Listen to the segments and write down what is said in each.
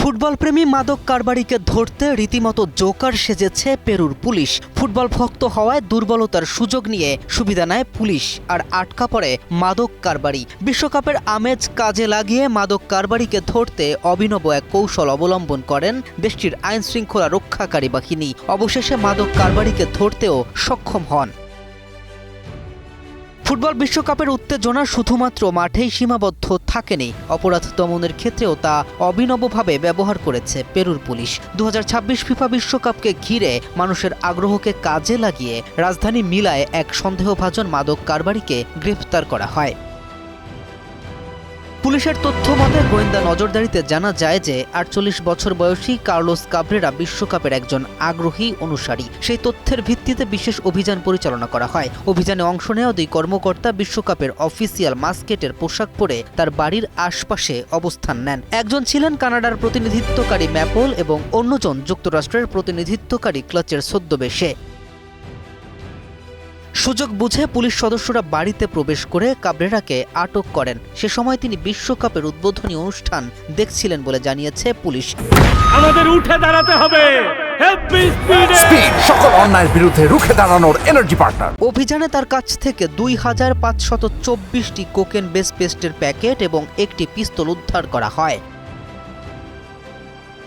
ফুটবলপ্রেমী মাদক কারবারিকে ধরতে রীতিমতো জোকার সেজেছে পেরুর পুলিশ। ফুটবল ভক্ত হওয়ায় দুর্বলতার সুযোগ নিয়ে সুবিধা নেয় পুলিশ আর আটকা পড়ে মাদক কারবারি। বিশ্বকাপের আমেজ কাজে লাগিয়ে মাদক কারবারিকে ধরতে অভিনব এক কৌশল অবলম্বন করেন দেশটির আইনশৃঙ্খলা রক্ষাকারী বাহিনী। অবশেষে মাদক কারবারিকে ধরতেও সক্ষম হন। ফুটবল বিশ্বকাপের উত্তেজনা শুধুমাত্র মাঠেই সীমাবদ্ধ থাকেনি, অপরাধ দমনের ক্ষেত্রেও তা অভিনবভাবে ব্যবহার করেছে পেরুর পুলিশ। 2026 ফিফা বিশ্বকাপকে ঘিরে মানুষের আগ্রহকে কাজে লাগিয়ে রাজধানী মিলায় এক সন্দেহভাজন মাদক কারবারিকে গ্রেফতার করা হয়। পুলিশের তথ্য মতে গোয়েন্দা নজরদারিতে জানা যায় যে 48 বছর বয়সী কার্লোস কাব্রেরা বিশ্বকাপের একজন আগ্রহী অনুসারী। সেই তথ্যের ভিত্তিতে বিশেষ অভিযান পরিচালনা করা হয়। অভিযানে অংশ নেওয়া দুই কর্মকর্তা বিশ্বকাপের অফিসিয়াল মাস্কেটের পোশাক পরে তার বাড়ির আশপাশে অবস্থান নেন। একজন ছিলেন কানাডার প্রতিনিধিত্বকারী ম্যাপল এবং অন্যজন যুক্তরাষ্ট্রের প্রতিনিধিত্বকারী ক্লাচের ছদ্মবেশে। সুযোগ বুঝে পুলিশ সদস্যরা বাড়িতে প্রবেশ করে কাবরেরাকে আটক করেন। সে সময় তিনি বিশ্বকাপের উদ্বোধনী অনুষ্ঠান দেখছিলেন বলে জানিয়েছে পুলিশ। আমাদের উঠে দাঁড়াতে হবে, স্পিড সকল অন্যায়ের বিরুদ্ধে রুখে দাঁড়ানোর এনার্জি পার্টনার। অভিযানে তার কাছ থেকে 2524টি কোকেন বেস পেস্টের প্যাকেট এবং একটি পিস্তল উদ্ধার করা হয়।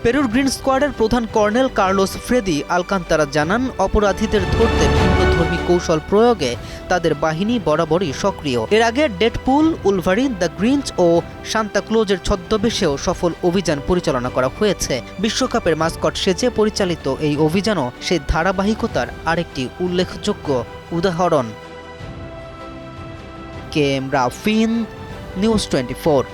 পেরুর গ্রিন স্কোয়াডের প্রধান কর্নেল কার্লোস ফ্রেদি আলকান্তারা জানান, অপরাধীদের ধরতে ভিন্নধর্মী কৌশল প্রয়োগে তাদের বাহিনী বরাবরই সক্রিয়। এর আগে ডেডপুল, উলভারিন, দ্য গ্রিনচ ও সান্তাক্লোজের ছদ্মবেশেও সফল অভিযান পরিচালনা করা হয়েছে। বিশ্বকাপের মাস্কট সেজে পরিচালিত এই অভিযানও সেই ধারাবাহিকতার আরেকটি উল্লেখযোগ্য উদাহরণ। K M Rafin, news 24।